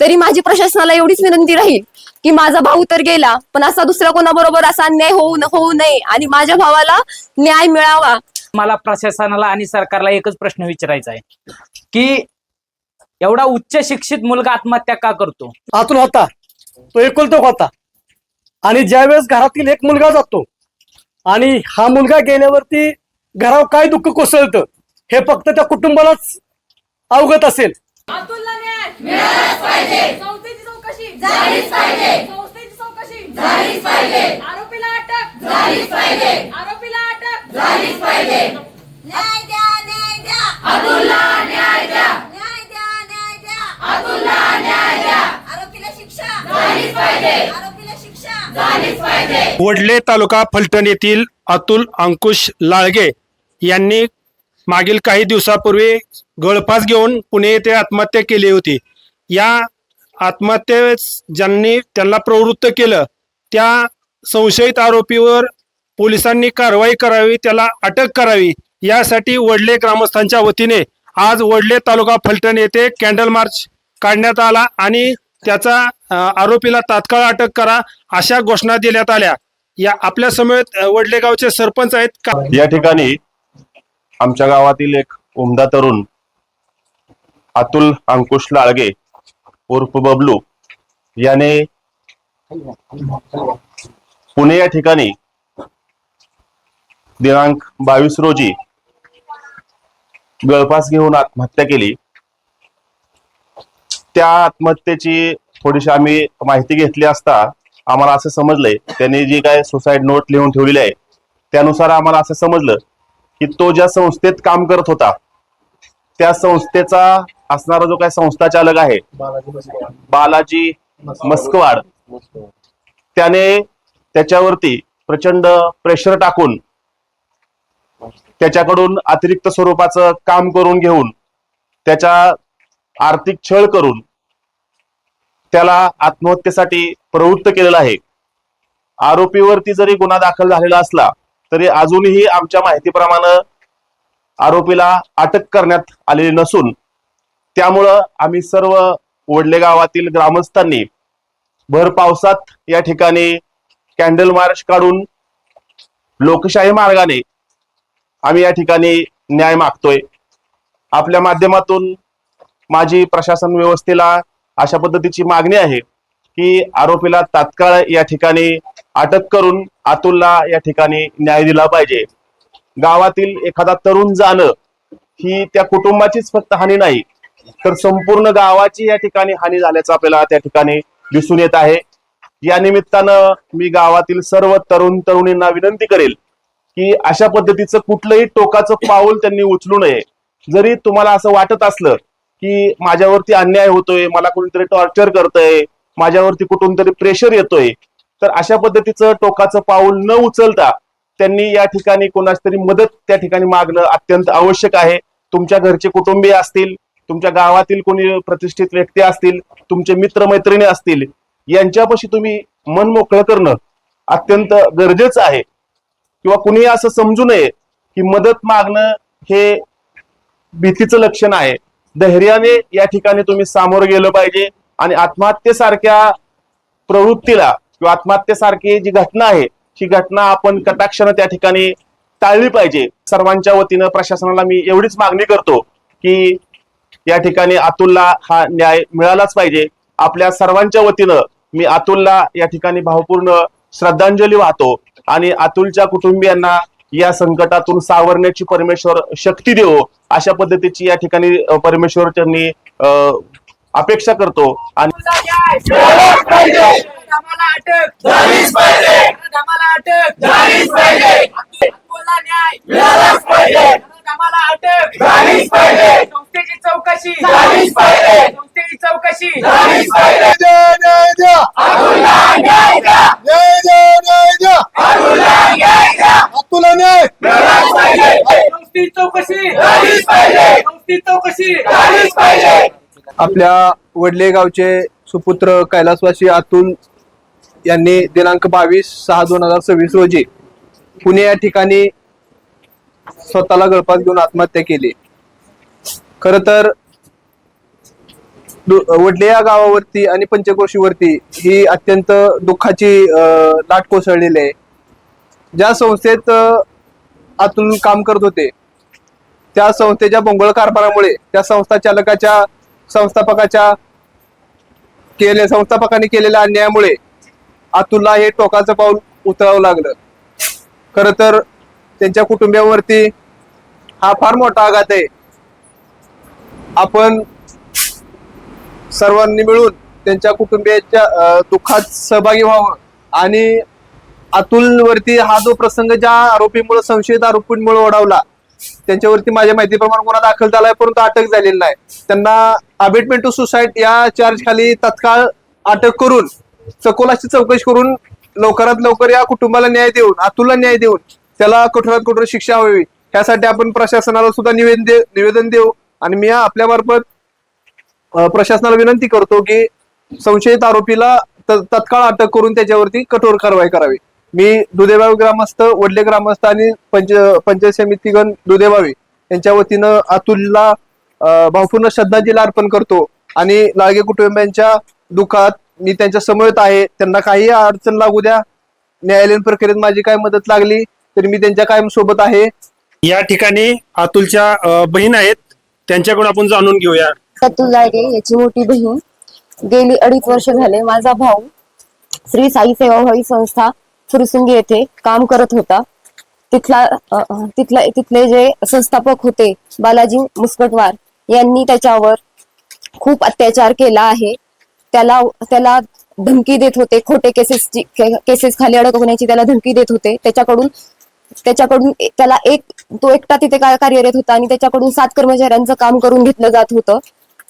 तरी माझी प्रशासनाला एवढीच विनंती राहील की माझा भाऊ तर गेला, पण असा दुसऱ्या कोणाबरोबर असा अन्याय होऊ नये आणि माझ्या भावाला न्याय मिळावा. मला प्रशासनाला आणि सरकारला एकच प्रश्न विचारायचा आहे की एवढा उच्च शिक्षित मुलगा आत्महत्या का करतो? आतून होता, तो एकुलता होता आणि ज्यावेळेस घरातील एक मुलगा जातो आणि हा मुलगा गेल्यावरती घरावर काय दुःख कोसळतं हे फक्त त्या कुटुंबालाच अवगत असेल. अतुलला न्याय मिळालाच पाहिजे. संस्थेची चौकशी झालीच पाहिजे. संस्थेची चौकशी झालीच पाहिजे. आरोपीला अटक झालीच पाहिजे. आरोपीला अटक झालीच पाहिजे. न्याय द्या, न्याय द्या. अतुलला न्याय द्या. न्याय द्या, न्याय द्या. अतुलला न्याय द्या. आरोपीला शिक्षा झालीच पाहिजे. आरोपीला शिक्षा झालीच पाहिजे. वडले तालुका फलटण येथील अतुल अंकुश लाळगे यांनी मागील काही दिवसापूर्वी गळफास घेऊन पुणे येथे आत्महत्या केली होती. या आत्महत्येस ज्यांनी त्यांना प्रवृत्त केलं त्या संशयित आरोपीवर पोलिसांनी कारवाई करावी, त्याला अटक करावी यासाठी वडले ग्रामस्थांच्या वतीने आज वडले तालुका फलटण येथे कॅन्डल मार्च काढण्यात आला आणि त्याचा आरोपीला तात्काळ अटक करा अशा घोषणा देण्यात आल्या. या आपल्या समेत वडले गावचे सरपंच आहेत. या ठिकाणी आमच्या गावातील एक उमदा तरुण अतुल अंकुश लाळगे उर्फ बबलू याने पुणे या ठिकाणी दिनांक 22 रोजी गळफास घेऊन आत्महत्या केली. त्या आत्महत्येची थोडीशी आम्ही माहिती घेतली असता आम्हाला असं समजलंय, त्यांनी जी काय सुसाईड नोट लिहून ठेवलेली आहे त्यानुसार आम्हाला असं समजलं की तो ज्या संस्थेत काम करत होता त्या संस्थेचा असणारा जो काय संस्था चालक आहे बालाजी मस्कवाड, त्याने त्याच्यावरती प्रचंड प्रेशर टाकून त्याच्याकडून अतिरिक्त स्वरूपाचं काम करून घेऊन त्याच्या आर्थिक छळ करून त्याला आत्महत्येसाठी प्रवृत्त केलेला आहे. आरोपीवरती जरी गुन्हा दाखल झालेला असला तरी अजूनही आमच्या माहितीप्रमाणे आरोपीला अटक करण्यात आलेली नसून त्यामुळं आम्ही सर्व वडले गावातील ग्रामस्थांनी भर पावसात या ठिकाणी कॅन्डल मार्च काढून लोकशाही मार्गाने आम्ही या ठिकाणी न्याय मागतोय. आपल्या माध्यमातून माझी प्रशासन व्यवस्थेला अशा पद्धतीची मागणी आहे की आरोपीला तात्काळ या ठिकाणी अटक करून अतुलला या ठिकाणी न्याय दिला पाहिजे. गावातील एखादा तरुण जाणं ही त्या कुटुंबाचीच फक्त हानी नाही तर संपूर्ण गावाची या ठिकाणी हानी झाल्याचं आपल्याला त्या ठिकाणी दिसून येत आहे. या निमित्तानं मी गावातील सर्व तरुण तरुणींना विनंती करेल की अशा पद्धतीचं कुठलंही टोकाचं पाऊल त्यांनी उचलू नये. जरी तुम्हाला असं वाटत असलं की माझ्यावरती अन्याय होतोय, मला कोणीतरी टॉर्चर करतंय, माझ्यावरती कुठून तरी प्रेशर येतोय, तर अशा पद्धतीचं टोकाचं पाऊल न उचलता त्यांनी या ठिकाणी कोणाची तरी मदत त्या ठिकाणी मागणं अत्यंत आवश्यक आहे. तुमच्या घरचे कुटुंबीय असतील, तुमच्या गावातील कोणी प्रतिष्ठित व्यक्ती असतील, तुमचे मित्रमैत्रिणी असतील, यांच्यापाशी तुम्ही मन मोकळं करणं अत्यंत गरजेचं आहे. किंवा कुणी असं समजू नये की मदत मागणं हे भीतीचं लक्षण आहे. धैर्याने या ठिकाणी तुम्ही सामोरं गेलं पाहिजे आणि आत्महत्येसारख्या प्रवृत्तीला किंवा आत्महत्येसारखी जी घटना आहे ही घटना आपण कटाक्षानं त्या ठिकाणी टाळली पाहिजे. सर्वांच्या वतीनं प्रशासनाला मी एवढीच मागणी करतो की या ठिकाणी अतुलला हा न्याय मिळालाच पाहिजे. आपल्या सर्वांच्या वतीनं मी अतुलला या ठिकाणी भावपूर्ण श्रद्धांजली वाहतो आणि अतुलच्या कुटुंबियांना या संकटातून सावरण्याची परमेश्वर शक्ती देवो अशा पद्धतीची या ठिकाणी परमेश्वर त्यांनी अपेक्षा करतो. आणि संस्थेची चौकशी झालीच पाहिजे. संस्थेची चौकशी झालीच पाहिजे. आपल्या वडले गावचे सुपुत्र कैलासवासी अतुल यांनी दिनांक 22/6/2026 रोजी पुणे या ठिकाणी स्वतःला गळफास घेऊन आत्महत्या केली. खर तर वडले या गावावरती आणि पंचक्रोशीवरती ही अत्यंत दुःखाची लाट कोसळलेली आहे. ज्या संस्थेत अतुल काम करत होते त्या संस्थेच्या भोंगळ कारभारामुळे त्या संस्थापकांनी केलेल्या अन्यायामुळे अतुलला हे टोकाचं पाऊल उचलावं लागलं. खर तर त्यांच्या कुटुंबियांवरती हा फार मोठा आघात आहे. आपण सर्वांनी मिळून त्यांच्या कुटुंबियांच्या दुःखात सहभागी व्हावं आणि अतुल वरती हा जो प्रसंग ज्या आरोपीमुळे संशयित आरोपींमुळे ओढावला त्यांच्यावरती माझ्या माहितीप्रमाणे गुन्हा दाखल झालाय परंतु अटक झालेली नाही. त्यांना अबेटमेंट टू सुसाईड या चार्ज खाली तत्काळ अटक करून सखोल चौकशी करून लवकरात लवकर या कुटुंबाला न्याय देऊन अतुलला न्याय देऊन त्याला कठोरात कठोर शिक्षा व्हावी यासाठी आपण प्रशासनाला सुद्धा निवेदन देऊ. आणि मी आपल्या मार्फत प्रशासनाला विनंती करतो की संशयित आरोपीला तत्काळ अटक करून त्याच्यावरती कठोर कारवाई करावी. मी दुधेबावी ग्रामस्थ, वडले ग्रामस्थ आणि पंचायत समितीगण दुधेबावी यांच्या वतीनं अतुलला भावपूर्ण श्रद्धांजली अर्पण करतो आणि लाळगे कुटुंबियांच्या दुःखात मी त्यांच्या समवेत आहे. त्यांना काही अडचण लागू द्या, न्यायालयीन प्रक्रियेत माझी काय मदत लागली तरी मी त्यांच्या कायम सोबत आहे. या ठिकाणी अतुलच्या बहीण आहेत, त्यांच्याकडून आपण जाणून घेऊया. अतुल लाडगे याची मोठी बहीण. गेली 2.5 वर्ष झाले माझा भाऊ श्री साई सेवाभावी संस्था फुरसुंगी येथे काम करत होता. तिथले जे संस्थापक होते बालाजी मुस्कटवार यांनी त्याच्यावर खूप अत्याचार केला आहे. त्याला धमकी देत होते, खोटे केसेस खाली अडकवण्याची त्याला धमकी देत होते. त्याच्याकडून त्याला तो एकटा तिथे कार्यरत होता आणि त्याच्याकडून 7 कर्मचाऱ्यांचं काम करून घेतलं जात होतं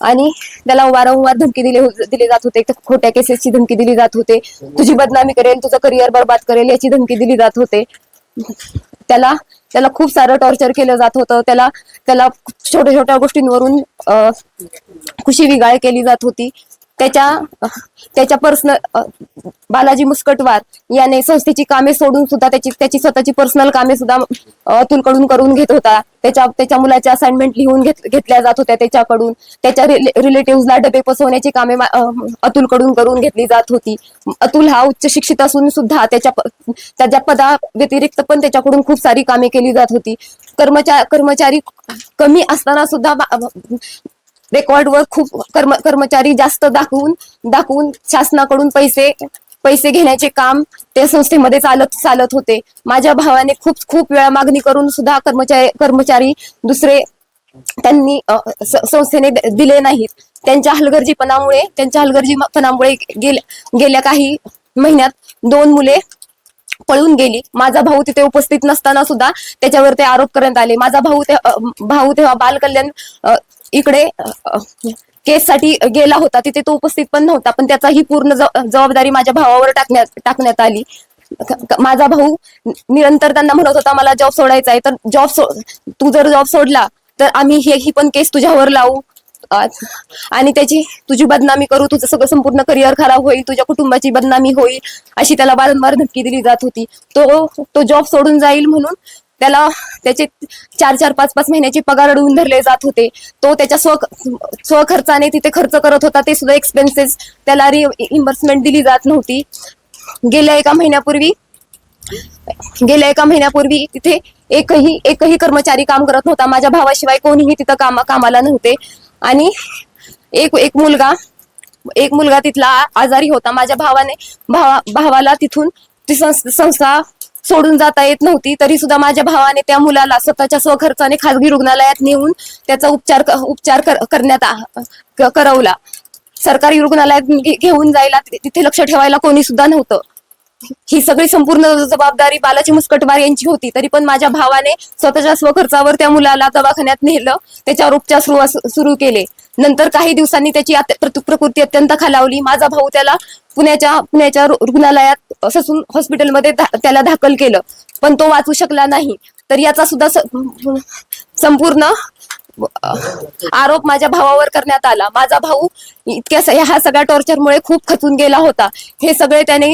आणि त्याला वारंवार धमकी दिली जात होते. खोट्या केसेसची धमकी दिली जात होते. तुझी बदनामी करेल, तुझं करिअर बर्बाद करेल याची धमकी दिली जात होते. त्याला खूप सारं टॉर्चर केलं जात होतं. त्याला छोट्या छोट्या गोष्टींवरून खुशी विगाळ केली जात होती. त्याच्या पर्सनल बालाजी मुस्कटवार याने संस्थेची कामे सोडून सुद्धा त्याची स्वतःची पर्सनल कामे सुद्धा अतुलकडून करून घेत होता. त्याच्या मुलाच्या असाइनमेंट लिहून घेतल्या जात होत्या त्याच्याकडून. त्याच्या रिलेटिव्हला डबे पसवण्याची कामे अतुलकडून करून घेतली जात होती. अतुल हा उच्च शिक्षित असून सुद्धा त्याच्या पदा व्यतिरिक्त पण त्याच्याकडून खूप सारी कामे केली जात होती. कर्मचारी कमी असताना सुद्धा रेकॉर्डवर खूप कर्मचारी जास्त दाखवून शासनाकडून पैसे घेण्याचे काम त्या संस्थेमध्ये चालत होते. माझ्या भावाने खूप वेळा मागणी करून सुद्धा कर्मचारी दुसरे त्यांनी संस्थेने दिले नाहीत. त्यांच्या हलगर्जीपणामुळे गेल्या काही महिन्यात 2 मुले पळून गेली. माझा भाऊ तिथे उपस्थित नसताना सुद्धा त्याच्यावर ते आरोप करण्यात आले. माझा भाऊ तेव्हा बालकल्याण इकडे केससाठी गेला होता, तिथे तो उपस्थित पण नव्हता, पण त्याचा ही पूर्ण जबाबदारी माझ्या भावावर टाकण्यात आली. माझा भाऊ निरंतर त्यांना म्हणत होता मला जॉब सोडायचा आहे, तर तू जर जॉब सोडला तर आम्ही ही पण केस तुझ्यावर लावू आणि तुझी बदनामी करू, तुझं सगळं संपूर्ण करिअर खराब होईल, तुझ्या कुटुंबाची बदनामी होईल अशी त्याला वारंवार धमकी दिली जात होती. तो जॉब सोडून जाईल म्हणून त्याचे 4-5 महिन्याचे पगार अडवून धरले जात होते. तो त्याच्या स्वखर्चाने तिथे खर्च करत होता, ते सुद्धा एक्सपेन्सेस त्याला रिइम्बर्समेंट दिली जात नव्हती. गेल्या एका महिन्यापूर्वी तिथे एकही कर्मचारी काम करत नव्हता. माझ्या भावाशिवाय कोणीही तिथं कामाला नव्हते आणि एक मुलगा तिथला आजारी होता. माझ्या भावाला तिथून ती संस्था सोडून जाता येत नव्हती, तरी सुद्धा माझ्या भावाने त्या मुलाला स्वतःच्या स्वखर्चाने खाजगी रुग्णालयात नेऊन त्याचा उपचार करवला. सरकारी रुग्णालयात घेऊन जायला तिथे लक्ष ठेवायला कोणी सुद्धा नव्हतं. ही सगळी संपूर्ण जबाबदारी बालाजी मुस्कटवार यांची होती. तरी पण माझ्या भावाने स्वतःच्या स्वखर्चावर त्या मुलाला दवाखान्यात नेलं, त्याच्यावर उपचार सुरू केले. नंतर काही दिवसांनी त्याची प्रकृती अत्यंत खालावली. माझा भाऊ त्याला पुण्याच्या रुग्णालयात ससून हॉस्पिटलमध्ये त्याला दाखल केलं, पण तो वाचू शकला नाही. तर याचा सुद्धा संपूर्ण आरोप माझ्या भावावर करण्यात आला. माझा भाऊ ह्या सगळ्या टॉर्चरमुळे खूप खचून गेला होता. हे सगळे त्याने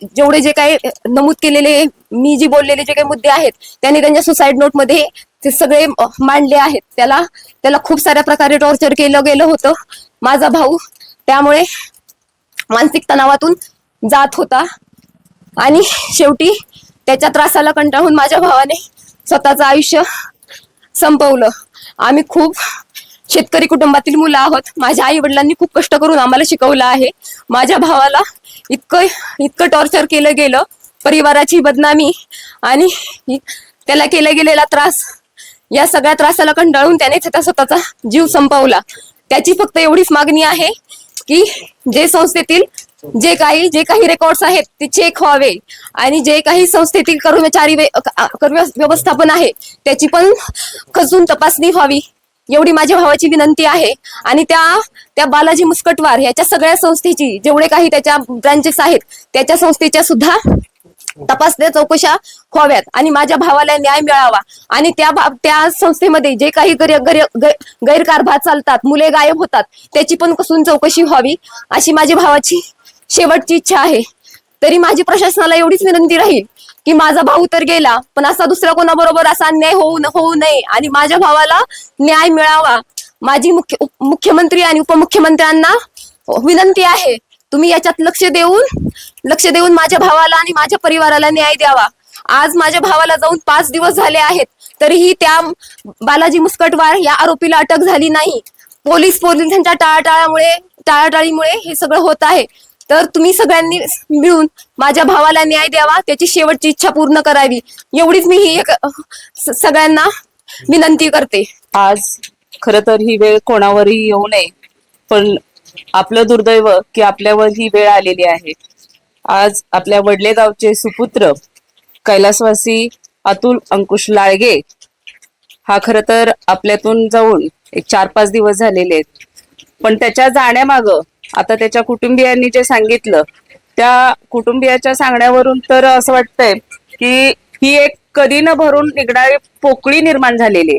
जेवढे जे काही नमूद केलेले, मी जी बोललेले जे काही मुद्दे आहेत, त्यांनी त्यांच्या सुसाईड नोटमध्ये ते सगळे मांडले आहेत. त्याला खूप साऱ्या प्रकारे टॉर्चर केलं गेलं होतं माझा भाऊ. त्यामुळे मानसिक तणावातून जात होता आणि शेवटी त्याच्या त्रासाला कंटाळून माझ्या भावाने स्वतःचं आयुष्य संपवलं. आम्ही खूप शेतकरी कुटुंबातील मुलं आहोत. माझ्या आई वडिलांनी खूप कष्ट करून आम्हाला शिकवलं आहे. माझ्या भावाला इतकं टॉर्चर केलं गेलं, परिवाराची बदनामी आणि त्याला केला गेलेला त्रास, या सगळ्या त्रासाला कंटाळून त्याने त्याचा स्वतःचा जीव संपवला. त्याची फक्त एवढीच मागणी आहे की जे संस्थेतील जे काही रेकॉर्ड्स आहेत ते चेक व्हावे आणि जे काही संस्थेतील कर्मचारी व्यवस्थापन आहे त्याची पण कसून तपासणी व्हावी, एवढी माझ्या भावाची विनंती आहे. आणि त्या बालाजी मुस्कटवार याच्या सगळ्या संस्थेची जेवढे काही त्याच्या ब्रांचेस आहेत त्याच्या संस्थेच्या सुद्धा तपासण्या चौकशा व्हाव्यात आणि माझ्या भावाला न्याय मिळावा. आणि त्या संस्थेमध्ये जे काही गैरकारभार चालतात, मुले गायब होतात, त्याची पण कसून चौकशी व्हावी अशी माझ्या भावाची शेवटची इच्छा आहे. तरी माझी प्रशासनाला एवढीच विनंती राहील की माझा भाऊ तर गेला, पण असा दुसऱ्या कोणाबरोबर असा अन्याय होऊ नये आणि माझ्या भावाला न्याय मिळावा. माझी मुख्यमंत्री आणि उपमुख्यमंत्र्यांना विनंती आहे, तुम्ही याच्यात लक्ष देऊन माझ्या भावाला आणि माझ्या परिवाराला न्याय द्यावा. आज माझ्या भावाला जाऊन 5 दिवस झाले आहेत, तरीही त्या बालाजी मुस्कटवार या आरोपीला अटक झाली नाही. पोलिसांच्या टाळाटाळीमुळे हे सगळं होत आहे. तर तुम्ही सगळ्यांनी मिळून माझ्या भावाला न्याय द्यावा, त्याची शेवटची इच्छा पूर्ण करावी, एवढीच मी ही सगळ्यांना विनंती करते. आज खरं तर ही वेळ कोणावरही येऊ नये, पण आपलं दुर्दैव की आपल्यावर ही वेळ आलेली आहे. आज आपल्या वडले गावचे सुपुत्र कैलासवासी अतुल अंकुश लाळगे हा खरं तर आपल्यातून जाऊन एक 4-5 दिवस झालेले आहेत. पण त्याच्या जाण्यामागं आता त्याच्या कुटुंबियांनी जे सांगितलं, त्या कुटुंबियाच्या सांगण्यावरून तर असं वाटतंय की ही एक कधी न भरून निघणारी पोकळी निर्माण झालेली.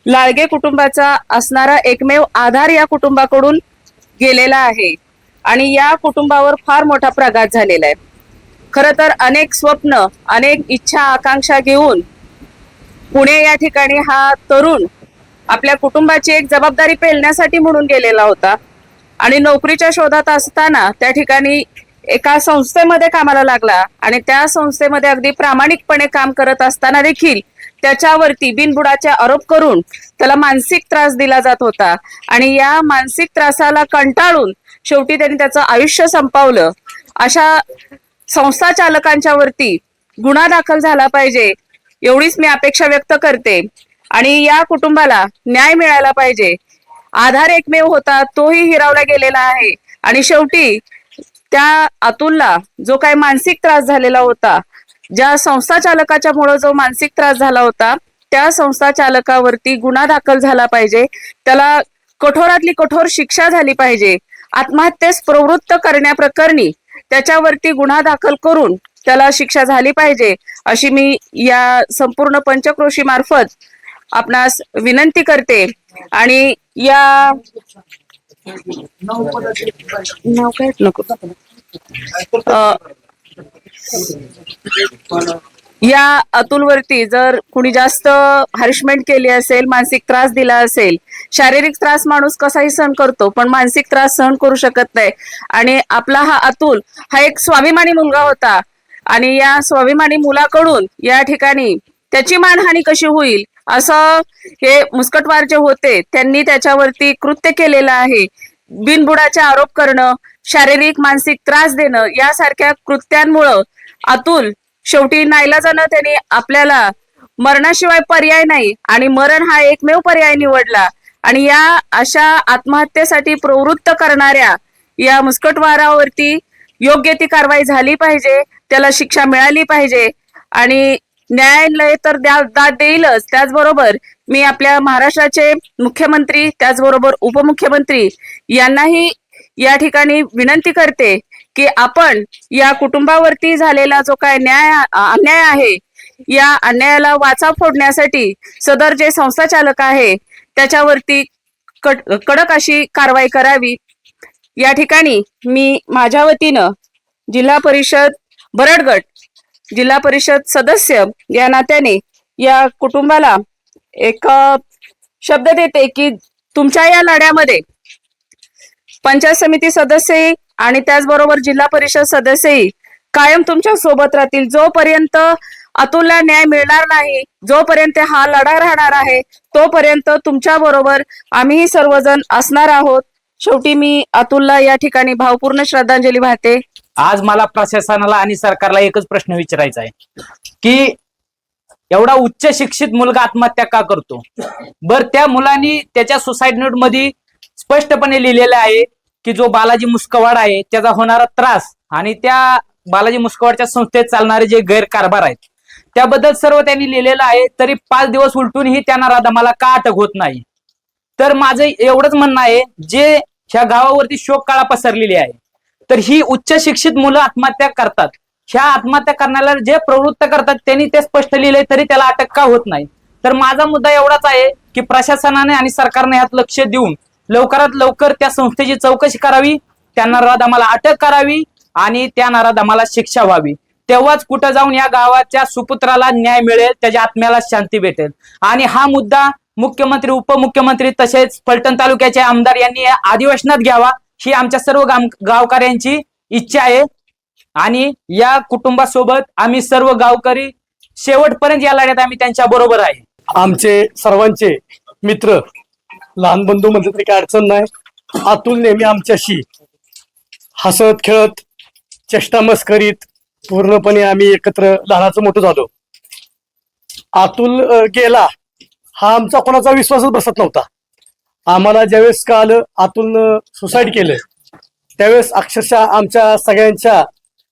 लाळगे कुटुंबाचा असणारा एकमेव आधार या कुटुंबाकडून गेलेला आहे आणि या कुटुंबावर फार मोठा प्रघात झालेला आहे. खरं तर अनेक स्वप्न, अनेक इच्छा आकांक्षा घेऊन पुणे या ठिकाणी हा तरुण आपल्या कुटुंबाची एक जबाबदारी पेलण्यासाठी म्हणून गेलेला होता आणि नोकरीच्या शोधात असताना त्या ठिकाणी एका संस्थेमध्ये कामाला लागला आणि त्या संस्थेमध्ये अगदी प्रामाणिकपणे काम करत असताना देखील त्याच्यावरती बिनबुडाचे आरोप करून त्याला मानसिक त्रास दिला जात होता आणि या मानसिक त्रासाला कंटाळून शेवटी त्यांनी त्याचं आयुष्य संपवलं. अशा संस्था चालकांच्या वरती गुन्हा दाखल झाला पाहिजे एवढीच मी अपेक्षा व्यक्त करते आणि या कुटुंबाला न्याय मिळाला पाहिजे. आधार एकमेव होता तोही हिरावला गेलेला आहे आणि शेवटी त्या अतुलला जो काही मानसिक त्रास झालेला होता, ज्या संस्था चालकाच्या मुळे जो मानसिक त्रास झाला होता, त्या संस्था चालकावरती गुन्हा दाखल झाला पाहिजे. त्याला कठोरातली कठोर शिक्षा झाली पाहिजे. आत्महत्येस प्रवृत्त करण्याप्रकरणी त्याच्यावरती गुन्हा दाखल करून त्याला शिक्षा झाली पाहिजे अशी मी या संपूर्ण पंचक्रोशी मार्फत आपणास विनंती करते. आणि या या अतुलवरती जर कुणी जास्त हॅरेसमेंट केली असेल, मानसिक त्रास दिला असेल, शारीरिक त्रास माणूस कसाही सहन करतो पण मानसिक त्रास सहन करू शकत नाही. आणि आपला हा अतुल हा एक स्वाभिमानी मुलगा होता आणि या स्वाभिमानी मुलाकडून या ठिकाणी त्याची मानहानी कशी होईल असं हे मुस्कटवार जे होते त्यांनी त्याच्यावरती कृत्य केलेलं आहे. बिनबुडाचे आरोप करणं, शारीरिक मानसिक त्रास देणं यासारख्या कृत्यांमुळं अतुल शेवटी नाईलाजानं त्यांनी आपल्याला मरणाशिवाय पर्याय नाही आणि मरण हा एकमेव पर्याय निवडला. आणि या अशा आत्महत्येसाठी प्रवृत्त करणाऱ्या या मुस्कटवारावरती योग्य ती कारवाई झाली पाहिजे, त्याला शिक्षा मिळाली पाहिजे आणि न्यायालय तर दाद देईलच. त्याचबरोबर मी आपल्या महाराष्ट्राचे मुख्यमंत्री त्याचबरोबर उपमुख्यमंत्री यांनाही या ठिकाणी विनंती करते की आपण या कुटुंबावरती झालेला जो काय अन्याय आहे या अन्यायाला वाचा फोडण्यासाठी सदर जे संस्था चालक आहे त्याच्यावरती कडक अशी कारवाई करावी. या ठिकाणी मी माझ्या वतीनं जिल्हा परिषद बरडगट जिल्हा परिषद सदस्य या नात्याने या कुटुंबाला एक शब्द देते की तुमच्या या लढ्यामध्ये पंचायत समिती सदस्य आणि त्याचबरोबर जिल्हा परिषद सदस्यही कायम तुमच्या सोबत राहतील. जोपर्यंत अतुलला न्याय मिळणार नाही, जोपर्यंत हा लढा राहणार आहे, तोपर्यंत तुमच्या बरोबर आम्ही सर्वजण असणार आहोत. शेवटी मी अतुलला या ठिकाणी भावपूर्ण श्रद्धांजली वाहते. आज मला प्रशासनाला आणि सरकारला एकच प्रश्न विचारायचा आहे की एवढा उच्च शिक्षित मुलगा आत्महत्या का करतो? बर, त्या मुलांनी त्याच्या सुसाईड नोट मध्ये स्पष्टपणे लिहिलेलं आहे की जो बालाजी मुस्कवाड आहे त्याचा होणारा त्रास आणि त्या बालाजी मुस्कवाडच्या संस्थेत चालणारे जे गैरकारभार आहेत त्याबद्दल सर्व त्यांनी लिहिलेलं आहे. तरी 5 दिवस उलटूनही त्यांना राधामाला का अटक होत नाही? तर माझं एवढंच म्हणणं आहे, जे ह्या गावावरती शोककळा पसरलेली आहे, तर ही उच्च शिक्षित मुलं आत्महत्या करतात. ह्या आत्महत्या करण्याला जे प्रवृत्त करतात त्यांनी ते स्पष्ट लिहिलंय, तरी त्याला अटक का होत नाही? तर माझा मुद्दा एवढाच आहे की प्रशासनाने आणि सरकारने यात लक्ष देऊन लवकरात लवकर त्या संस्थेची चौकशी करावी, त्या नराधमाला अटक करावी आणि त्या नराधमाला शिक्षा व्हावी. तेव्हाच कुठं जाऊन या गावाच्या सुपुत्राला न्याय मिळेल, त्याच्या आत्म्याला शांती भेटेल. आणि हा मुद्दा मुख्यमंत्री, उपमुख्यमंत्री तसेच फलटण तालुक्याचे आमदार यांनी अधिवेशनात घ्यावा, ही आमच्या सर्व गावकऱ्यांची इच्छा आहे. आणि या कुटुंबासोबत आम्ही सर्व गावकरी शेवटपर्यंत या लढ्यात आम्ही त्यांच्या बरोबर आहे. आमचे सर्वांचे मित्र, लहान बंधू म्हणजे तरी काय अडचण नाही. अतुल नेहमी आमच्याशी हसत खेळत चेष्टा मस्करीत पूर्णपणे आम्ही एकत्र लहानाचं मोठं झालो. अतुल गेला हा आमचा कोणाचा विश्वासच बसत नव्हता. आम्हाला ज्यावेळेस कळालं अतुलनं सुसाईड केलं त्यावेळेस अक्षरशः आमच्या सगळ्यांच्या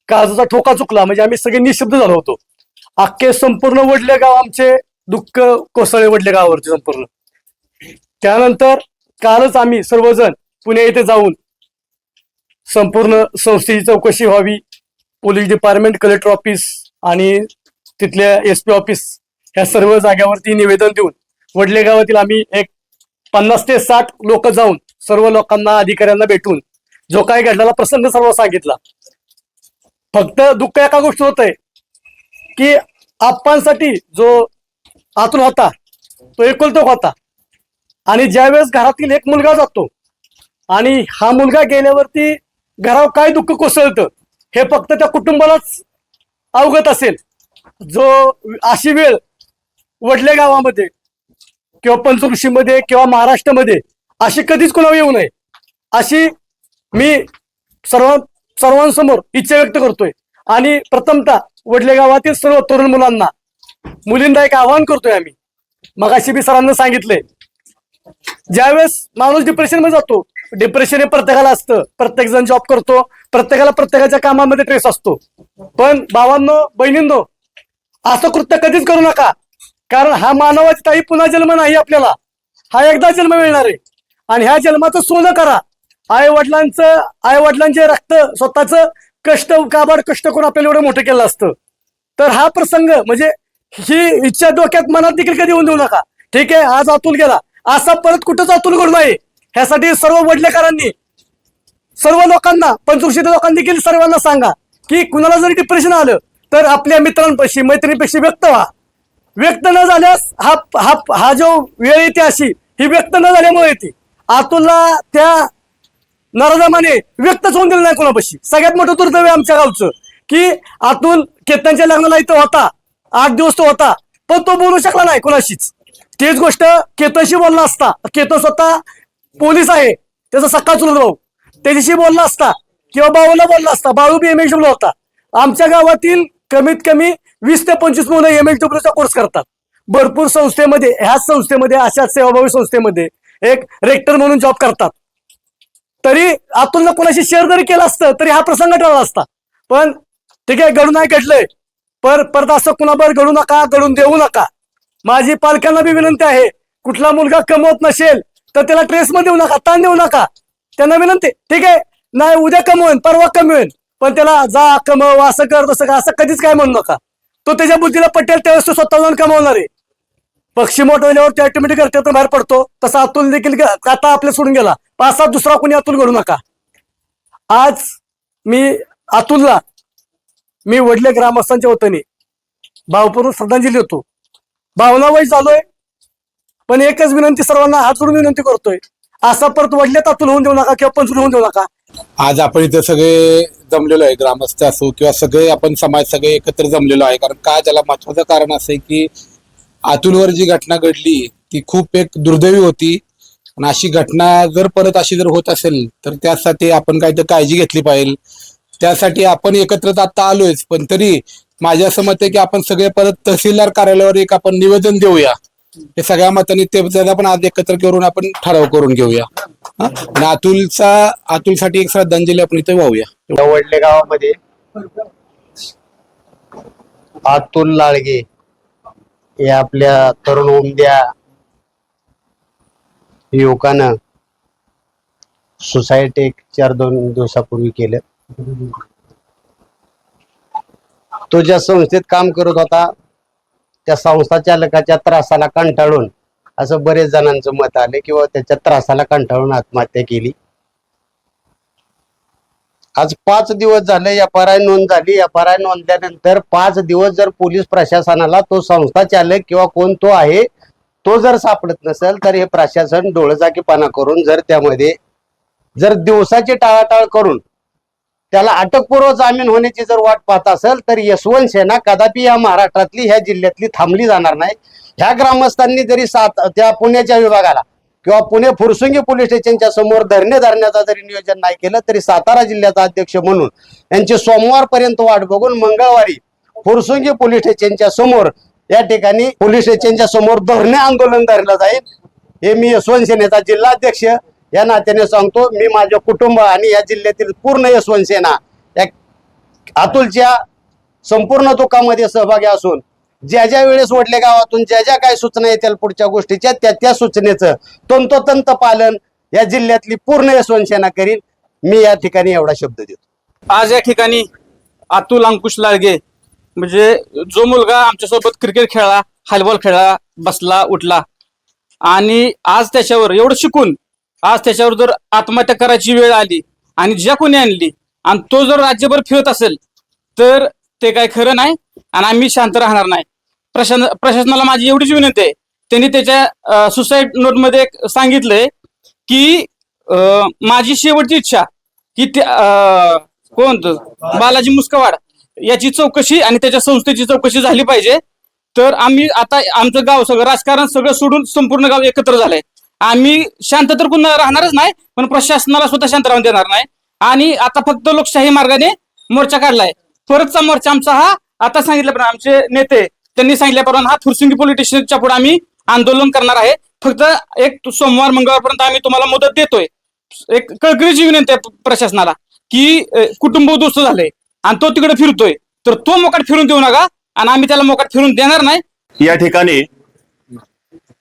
काळजाचा ठोका चुकला. म्हणजे आम्ही सगळे निशब्द झालो होतो. अख्खे संपूर्ण वडले गाव आमचे दुःख कोसळले, वडले गावावरती संपूर्ण. त्यानंतर कालच आम्ही सर्वजण पुणे येथे जाऊन संपूर्ण संस्थेची चौकशी व्हावी, पोलीस डिपार्टमेंट, कलेक्टर ऑफिस आणि तिथल्या SP ऑफिस ह्या सर्व जाग्यावरती निवेदन देऊन वडले गावातील आम्ही एक 50 ते 60 लोक जाऊन सर्व लोकांना, अधिकाऱ्यांना भेटून जो काय घडलेला प्रसंग सर्व सांगितला. फक्त दुःख एका गोष्ट होत आहे की आप्पांसाठी जो अतुल होता तो एकुलता होता आणि ज्यावेळेस घरातील एक मुलगा जातो आणि हा मुलगा गेल्यावरती घरावर काय दुःख कोसळतं हे फक्त त्या कुटुंबालाच अवगत असेल. जो अशी वेळ वडले गावामध्ये किंवा पंचकृषीमध्ये किंवा महाराष्ट्रामध्ये अशी कधीच कोणावर येऊ नये अशी मी सर्वांसमोर इच्छा व्यक्त करतोय. आणि प्रथमतः वडले गावातील सर्व तरुण मुलांना, मुलींना एक आवाहन करतोय आम्ही. मगाशी मी सरांना सांगितलंय, ज्यावेळेस माणूस डिप्रेशन मध्ये जातो, डिप्रेशन हे प्रत्येकाला असतं, प्रत्येक जण जॉब करतो, प्रत्येकाला प्रत्येकाच्या कामामध्ये ट्रेस असतो. पण भावांनो, बहिणींनो, असं कृत्य कधीच करू नका. कारण हा मानवाची काही पुन्हा जन्म नाही आपल्याला. हा एकदा जन्म मिळणार आहे आणि ह्या जन्माचं सोनं करा. आई वडिलांचे रक्त, स्वतःचं कष्ट, काबाड कष्ट करून आपल्याला एवढं मोठं केलं असतं. तर हा प्रसंग म्हणजे ही इच्छा डोक्यात, मनात देखील कधी येऊन देऊ नका. ठीक आहे, आज अतुल गेला, असा परत कुठंच अतुल घडू नये ह्यासाठी सर्व वडलेकरांनी, सर्व लोकांना, पंचकृषीच्या लोकांनी देखील सर्वांना सांगा की कुणाला जरी डिप्रेशन आलं तर आपल्या मित्रांपाशी, मैत्रिणीपाशी व्यक्त व्हा. व्यक्त न झाल्यास हा जो वेळ येते अशी, ही व्यक्त न झाल्यामुळे येते. अतुलला त्या नराधमाने व्यक्तच होऊन दिलं नाही कोणापाशी. सगळ्यात मोठं दुर्दैव आमच्या गावचं की अतुल केतनच्या लग्नाला इथं होता, 8 दिवस तो होता, पण तो बोलू शकला नाही कोणाशीच. तेच गोष्ट केतनशी बोलला असता, केतन स्वतः पोलीस आहे, त्याचा सख्खा चुलत भाऊ, त्याच्याशी बोलला असता किंवा बाळूला बोलला असता. बाळू बी MHW होता. आमच्या गावातील कमीत कमी 20 ते 25 मुलं MHWचा कोर्स करतात. भरपूर संस्थेमध्ये, ह्याच संस्थेमध्ये, अशाच सेवाभावी संस्थेमध्ये एक रेक्टर म्हणून जॉब करतात. तरी अतुलनं कोणाशी शेअर जरी केलं असतं तरी हा प्रसंग टळला असता. पण ठीक आहे, घडून नाही घडलंय, परत असं कुणाबर घडू नका, घडून देऊ नका. माझी पालकांना बी विनंती आहे, कुठला मुलगा कमवत नसेल तर त्याला ट्रेसमध्ये देऊ नका, ताण देऊ नका. त्यांना विनंती, ठीक आहे, नाही उद्या कमवेन, परवा कमवेन, पण त्याला जा कमव, असं कर, तसं का, असं कधीच काय म्हणू नका. तो त्याच्या बुद्धीला पटेल त्यावेळेस तो स्वतः जाऊन कमवणार आहे. पक्षी मोठं झाल्यावर ते ऑटोमॅटिक घरट्यातून बाहेर पडतो. तसा अतुल देखील आता आपल्या सोडून गेला. 5-7 दुसरा कोणी अतुल घडू नका. आज मी अतुलला, मी वडले ग्रामस्थांच्या वतीने भावपूर्ण श्रद्धांजली देतो. भावनावय झालोय. पण एकच विनंती सर्वांना हात जोडून विनंती करतोय, असा परत वडल्यात अतुल होऊन देऊ नका किंवा पंचूल होऊन देऊ नका. आज आपण इथं सगळे जमलेलो आहे, ग्रामस्थ असो किंवा सगळे आपण समाज सगळे एकत्र जमलेलो आहे. कारण का त्याला महत्वाचं कारण असं आहे की अतुलवर जी घटना घडली ती खूप एक दुर्दैवी होती आणि अशी घटना जर परत अशी जर होत असेल तर त्यासाठी आपण काहीतरी काळजी घेतली पाहिजे. त्यासाठी आपण एकत्र आता आलोयच, पण तरी माझ्या असं मत आहे की आपण सगळे परत तहसीलदार कार्यालयावर एक आपण निवेदन देऊया. हे सगळ्या मतांनी ते पण आज एकत्र करून आपण ठराव करून घेऊया. आणि अतुलसाठी एक श्रद्धांजली आपण इथे वाहूया. वडले गावामध्ये अतुल लाळगे हे आपल्या तरुण उमद्या युवकानं सुसाईड एक 4-2 दिवसापूर्वी केलं. तो ज्या संस्थेत काम करत होता त्या संस्था चालकाच्या त्रासाला कंटाळून असं बरेच जणांचं मत आले किंवा त्याच्या त्रासाला कंटाळून आत्महत्या केली. आज 5 दिवस झाले FIR नोंद झाली. FIR नोंदल्यानंतर 5 दिवस जर पोलीस प्रशासनाला तो संस्था चालक किंवा कोण तो आहे तो जर सापडत नसेल तर हे प्रशासन डोळजाकीपणा करून जर त्यामध्ये जर दिवसाची टाळाटाळ करून त्याला अटकपूर्व जामीन होण्याची जर वाट पाहत असेल तर यशवंत सेना कदापि या महाराष्ट्रातली ह्या जिल्ह्यातली थांबली जाणार नाही. ह्या ग्रामस्थांनी जरी त्या पुण्याच्या विभागाला किंवा पुणे फुरसुंगी पोलीस स्टेशनच्या समोर धरणे धरण्याचा जरी नियोजन नाही केलं तरी सातारा जिल्ह्याचा अध्यक्ष म्हणून यांची सोमवारपर्यंत वाट बघून मंगळवारी फुरसुंगी पोलीस स्टेशनच्या समोर या ठिकाणी पोलीस स्टेशनच्या समोर धरणे आंदोलन धरलं जाईल. हे मी यशवंत सेनेचा जिल्हाध्यक्ष या नात्याने सांगतो. मी माझे कुटुंब आणि या जिल्ह्यातील पूर्ण यशवंत सेना या अतुलच्या संपूर्ण दुःखामध्ये सहभागी असून ज्या वेळेस वडले गावातून ज्या काय सूचना येतील पुढच्या गोष्टीच्या त्या सूचनेचं तंतोतंत पालन या जिल्ह्यातली पूर्ण यशवंत सेना करील. मी या ठिकाणी एवढा शब्द देतो. आज या ठिकाणी अतुल अंकुश लाळगे म्हणजे जो मुलगा आमच्यासोबत क्रिकेट खेळला, हॉलीबॉल खेळला, बसला उठला आणि आज त्याच्यावर एवढं शिकून आज त्याच्यावर जर आत्महत्या करायची वेळ आली आणि ज्या कोणी आणली आणि तो जर राज्यभर फिरत असेल तर ते काय खरं नाही आणि आम्ही शांत राहणार नाही. प्रशासनाला माझी एवढीच विनंती आहे, त्यांनी त्याच्या सुसाईड नोटमध्ये सांगितलंय की माझी शेवटची इच्छा की कोण बालाजी मुस्कवाड याची चौकशी आणि त्याच्या संस्थेची चौकशी झाली पाहिजे. तर आम्ही आता आमचं गाव सगळं राजकारण सगळं सोडून संपूर्ण गाव एकत्र झालंय. आम्ही शांत तर पुन्हा राहणारच नाही पण प्रशासनाला सुद्धा शांत राहून देणार नाही. आणि आता फक्त लोकशाही मार्गाने मोर्चा काढलाय. परतचा मोर्चा आमचा हा आता सांगितल्याप्रमाणे आमचे नेते त्यांनी सांगितल्याप्रमाणे हा फुरसुंगी पोलीस स्टेशनच्या पुढे आम्ही आंदोलन करणार आहे. फक्त एक सोमवार मंगळवारपर्यंत आम्ही तुम्हाला मुदत देतोय. एक कळकळीची विनंती आहे प्रशासनाला की कुटुंब उद्ध्वस्त झालंय आणि तो तिकडे फिरतोय तर तो मोकाट फिरून देऊ नका आणि आम्ही त्याला मोकाट फिरून देणार नाही. या ठिकाणी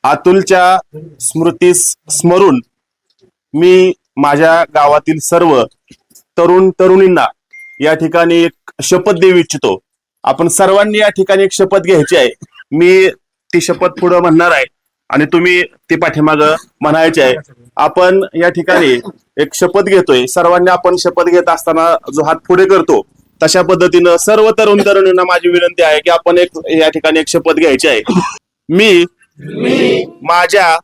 अतुलच्या स्मृतीस स्मरून मी माझ्या गावातील सर्व तरुणींना या ठिकाणी एक शपथ देऊ इच्छितो. आपण सर्वांनी या ठिकाणी एक शपथ घ्यायची आहे. मी ती शपथ पुढे म्हणणार आहे आणि तुम्ही ती पाठीमागं म्हणायची आहे. आपण या ठिकाणी एक शपथ घेतोय. सर्वांनी आपण शपथ घेत असताना जो हात पुढे करतो तशा पद्धतीनं सर्व तरुणींना माझी विनंती आहे की आपण एक या ठिकाणी एक शपथ घ्यायची आहे. मी माझ्या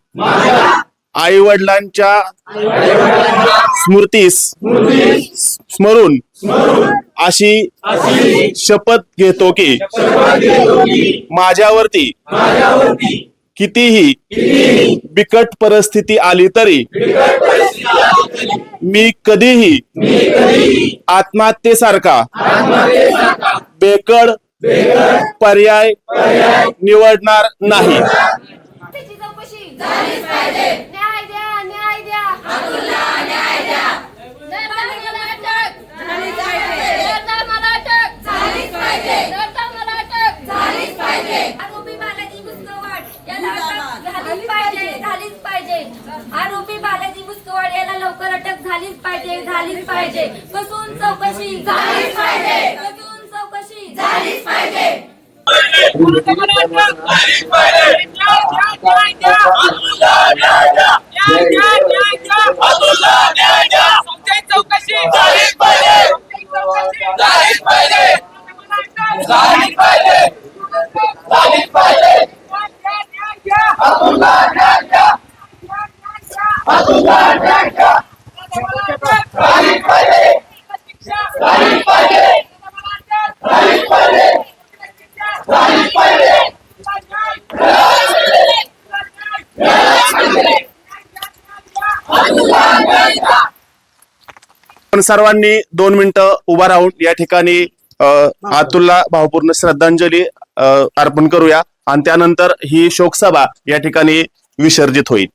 आई वडिलांच्या स्मृतीस स्मरून अशी शपथ घेतो की माझ्यावरती कितीही बिकट परिस्थिती आली तरी मी कधीही आत्महत्येसारखा बेकड पर्याय निवडणार नाही. त्याची चौकशी झालीच पाहिजे. न्याय द्या, न्याय द्या. अतुलला न्याय द्या. मला अटक झालीच पाहिजे. मला अटक झालीच पाहिजे. मला अटक झालीच पाहिजे. आरोपी बालाजी मुस्कवाड याला अटक झालीच पाहिजे. झालीच पाहिजे. आरोपी बालाजी मुस्कवाड याला लवकर अटक झालीच पाहिजे. झालीच पाहिजे. कसून चौकशी झालीच पाहिजे. कसून चौकशी झालीच पाहिजे. चौकशी आपण सर्वांनी 2 मिनिटं उभा राहून या ठिकाणी अतुलला भावपूर्ण श्रद्धांजली अर्पण करूया आणि त्यानंतर ही शोकसभा या ठिकाणी विसर्जित होईल.